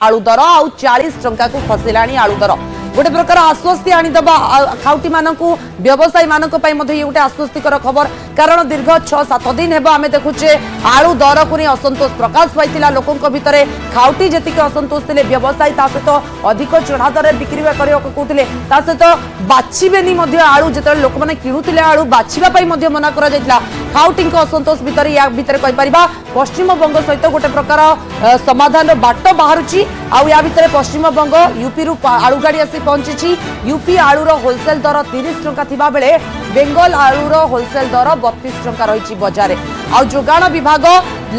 आलू दर आउ 40 टंका को खसला आलू दर गोटे प्रकार आश्वस्ति आनीदबा खाउटी मानक व्यवसायी मानक ये गोटे आश्वस्तिकर खबर कारण दीर्घ 6-7 दिन हेब आम देखुचे आलू दर को नहीं असंतोष प्रकाश पाई लोकों भितर खाउटी जी असंतोष थे व्यवसायी सहित अधिक चढ़ा दर बिक्री कहते सहित बाछिबेनी आलू जो लोक मैंने किणुले आलू बाछापी मना कर खाउटी असंतोष भितर या भितर कहीपर पश्चिम बंग सहित गोटे प्रकार समाधान बाट बाहर या भितर पश्चिम बंग यूपी रु आलू गाड़ी आसी पहुंची यूपी आलूर होलसेल दर 30 टंका थिबा बेले बेंगल आलूर होलसेल दर 32 टंका रही बजार आउ जोगाण विभाग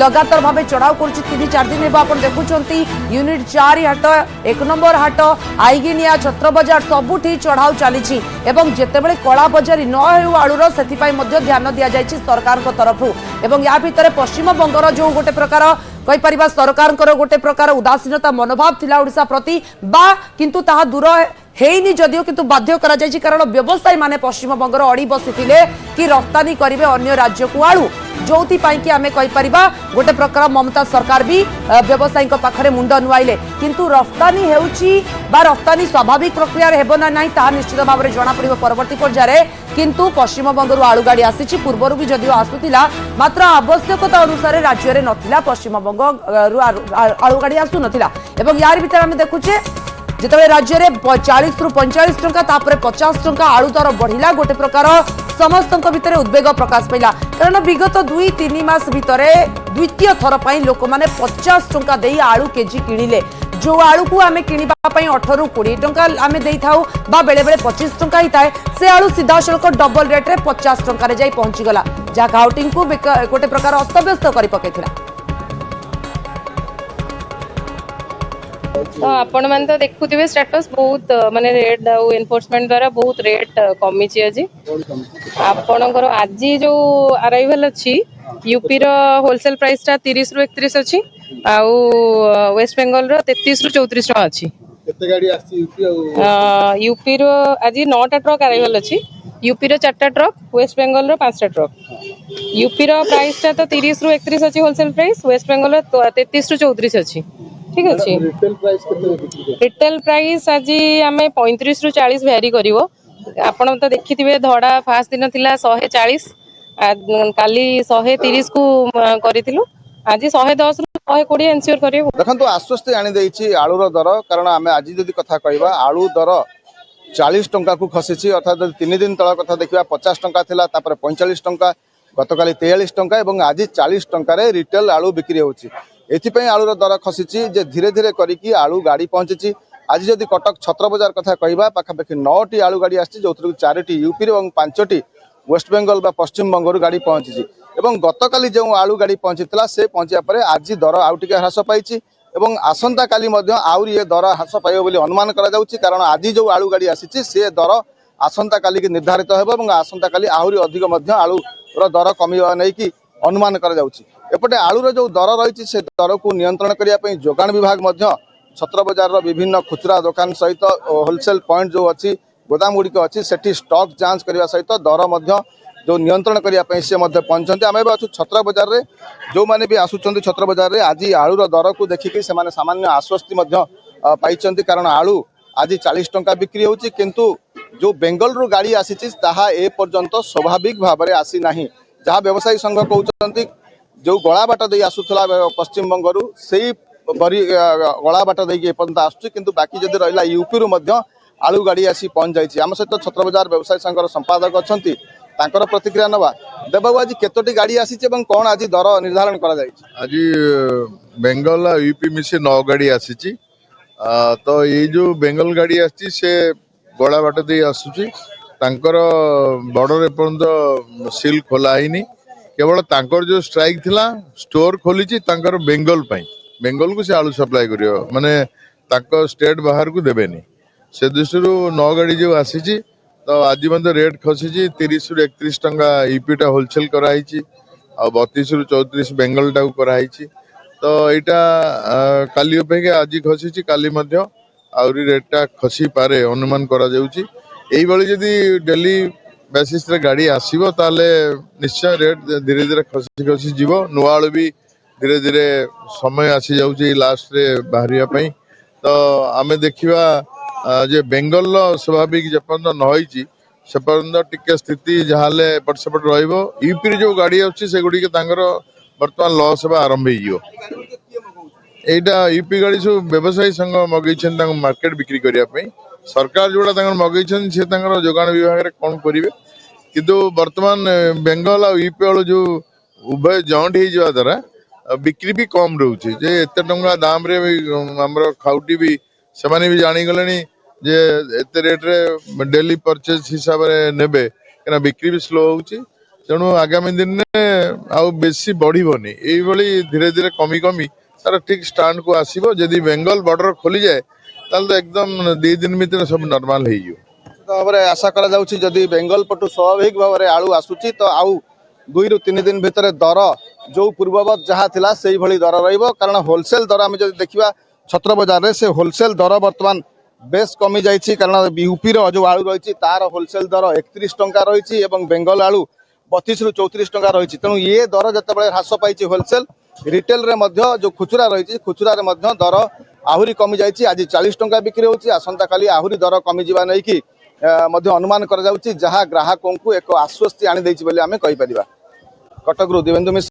लगातार भाव चढ़ाव कर 3-4 दिन हेब आप देखुंट यूनिट 4 हाट 1 नंबर हाट आईगिनिया छत्र बजार सबुठी चढ़ाव चली जितेबाला कला बजारी न हो आलूर से ध्यान दि जाए सरकार तरफ एवं या भितर पश्चिम बंगर जो गोटे प्रकार कहीपर सरकार गोटे प्रकार उदासीनता मनोभाव थिला ओडिशा प्रति बा किंतु ताहा दूर हेनी जदियो किंतु बाध्य करा जायछि कारण व्यवसायी माने पश्चिम बंगर अड़ी बसिथिले कि रफ्तानी करिवे अन्य राज्य को आलू जोथि पाई कि आमे कहि परिबा गोटे प्रकार ममता सरकार भी व्यवसायी पाखरे मुंड नुआइले किंतु रफ्तानी हेउछि बा रफ्तानी स्वाभाविक प्रक्रिया हेबो ना नाही ता निश्चित भाव में जना पड़िबो परवर्ती पर्याय किंतु पश्चिम बंगर आलू गाड़ी आसीछि पूर्वरु भी जदियो आसुतिला मात्र आवश्यकता अनुसार राज्य रे नथिला पश्चिम बंग आलू गाड़ी आसु नथिला एवं यार भीतर आमे देखुचे जिते राज्य में 40 रु 45 टंका तापर 50 टंका आलू दर बढ़िला गोटे प्रकार समस्त भितर उद्वेग प्रकाश पाइला कारण विगत 2-3 मास भितर द्वितीय थर पर लोक मैंने 50 टंका दे आलू केजी किणिले जो आलू को आम किणवा 18 रु 20 टंका आम दे थाउ बा बेले बेले 25 टंका ही थाए से आलू सीधा सड़क डबल रेट रे 50 टंका जाई पहुंची गला जहाँ खाउटी को गोटे प्रकार अस्तव्यस्त कर पकेइथिला। तो आपण मान तो देखुथिबे स्टेटस बहुत माने रेट आउ एनफोर्समेंट द्वारा बहुत रेट कमी छि আজি आपणकर आज जो अराइवल अछि यूपी रो होलसेल प्राइस ता 30 रु 31 अछि आउ वेस्ट बेंगल रो 33 रु 34 टका अछि केते गाड़ी आछि यूपी रो आज 9टा ट्रक अराइवल अछि यूपी रो 4टा ट्रक वेस्ट बेंगल रो 5टा ट्रक यूपी रो प्राइस ता तो 30 रु 31 अछि होलसेल प्राइस वेस्ट बेंगल रो 33 रु 34 अछि ठीक अच्छे रिटेल प्राइस आज आम 35 रु 40 भैरी करिवो आपण तो देखिथिबे धड़ा फास्ट दिन थिला 140 काली 130 को करिथिलु आज 110 रु 120 एन्श्योर करिवो देखंतु आश्वस्ति आनी देछि आलूर दर कारण आम आज जदि कथा कहबा आलू दर 40 टंका को खसिछि अर्थात 3 दिन तळ कथा देखिबा 50 टंका थिला तापर 45 टंका गतकाली 43 टंका एवं आज 40 टंका रे रिटेल आलू बिक्री होछि एथिपई आलूर दर खसिछि जे धीरे धीरे करिकी आलू गाड़ी पहुंची आज जदि कटक छत्र बजार कथा कहबा पाखापाखि 9टी आलू गाड़ी आछि जोथरु 4टी यूपी एवं 5टी वेस्ट बेंगल बा पश्चिम बंगरु गाड़ी पहुंची एवं गतकाली जो आलू गाड़ी पहुंचीला से पहुंचिया परे आज दर आउ टिके ह्रास पाइछि एवं आसंता काली मध्य आउरी ए दर ह्रास पाइबो बोली अनुमान करा जाउछि कारण आज जो आलू गाड़ी आसीछि से दर आसंता काली के निर्धारित हेबो एवं आसंता काली आउरी अधिक मध्य आलू रो दर कमिबा नै कि अनुमान करा जाउछि एपटे आलूर जो दर रही से दर को नियंत्रण करने जोगाण विभाग छत्र बजार विभिन्न खुचरा दुकान सहित होलसेल पॉइंट जो अच्छी गोदाम गुड़िक अच्छी सेठी स्टॉक जांच करने सहित दर जो नियंत्रण करने से पहुंचते आम अच्छु छत्र बजार रे जो मैंने भी आसुंच छत्र बजार रे आज आलूर दर को देखिकी से सामान्य आश्वस्ति पाई कारण आलू आज 40 टंका बिक्री होची किंतु जो बेंगल रु गाड़ी आसी ए पर्यंत स्वाभाविक भाव में आसी ना जहाँ व्यवसायी संघ कहते जो गला बाट दे आसुला पश्चिम बंगरु से गला बाट देपर्यंत आसुची किंतु बाकी जदि रहा यूपी रु आलू गाड़ी आसी पहुंच जाइए आम सहित छत्र बजार व्यवसायी संघर संपादक अच्छा तांकर प्रतिक्रिया नवा देवबाबू आज केतोटी गाड़ी आसी कौन आज दर निर्धारण करा जाइए आज बेंगल यूपी मिसे 9 गाड़ी आसी तो ये जो बेंगल गाड़ी आसी से गला बाट दे आसुची तांकर बॉर्डर एपर्यंत सील खोला है केवल तांकर जो स्ट्राइक थिला स्टोर खोली तांकर बेंगल बेंगल को से आलू सप्लाई करियो माने तांको स्टेट बाहर को देबेनी से दृष्टि 9 गाड़ी जो आसी तो आज मतलब रेट खसी 30 रु 31 टंका यूपीटा होलसेल कराई आ 32 रु 34 बेंगल टा कराई तो यहाँ काली अपेक्षा आज खसी काली मध्य आउरी रेटा खसी पारे अनुमान करा जाउची एई बळी जदी डेली बेसिस रे गाड़ी आसीबो ताले निश्चय रेट धीरे धीरे खसी खसी जीवो नुआळ भी धीरे धीरे समय आसी जाउची लास्ट रे बाहरिया पई तो आमे देखिबा जे बेंगल स्वाभाविक जेपर्यंत न होईची से पर्यंत टिके स्थिति जहाले एपट सेपट रहिबो। यूपी जो गाड़ी अछि से गुडी के तांगर वर्तमान लॉस हेबा आरंभ होइयो। एटा यूपी गाड़ी सब व्यवसायी संघ मगैछन तांग मार्केट बिक्री करिया पई। सरकार जोड़ा तांगर मगैछन से तांगर जोगान विभाग रे कोन करिवे किंतु वर्तमान बेंगल और यूपी वाला जो उभय जॉइंट हो जावा द्वारा बिक्री भी कम रोचे जे एते टंका दाम रे भी हमर खाउटी भी सेमाने भी जानी गलेनी जे एते रेट रे डेली परचेज हिसाब रे नेबे केना बिक्री भी स्लो होउची। तेणु आगामी दिन में आउ बेसी बढ़िबनी एई भली धीरे धीरे कमी कमी तार ठीक स्टैंड को आसीबो। जदी बेंगल बॉर्डर खोली जाए ताल तो एकदम 2 दिन भीतर सब नॉर्मल हेइयो। भाव आशा करा जाउची जदि बेंगल पटु स्वाभाविक भाव में आलू आसुची तो आउ 2 ରୁ 3 दिन भितर दर जो पूर्ववत जहाँ थिला सेही भली दर रहिबो। कारण होलसेल दर आम जदि देखिबा छत्र बाजार रे से होलसेल दर वर्तमान बेस कमी जाइछि। कारण यूपी रो जो आलू रहिछि तार होलसेल दर 31 टंका रहिछि एवं बेंगल आलू 32 ରୁ 34 टंका रहिछि। तेणु ये दर जतेबेले ह्रास पाइछि होलसेल रिटेल रे मध्य जो खुचुरा रहिछि खुचुरा रे मध्य दर आहुरी कमी जाइछि। आज 40 टंका बिक्री होछि आसंता काली आहुरी दर कमी जिबा नै कि मध्य अनुमान करा जाउछि जहाँ ग्राहकों को एक आश्वस्ति आनी दैछि बोली आमे कहि परिबा। कटक रु दिवेंदु मिश्र।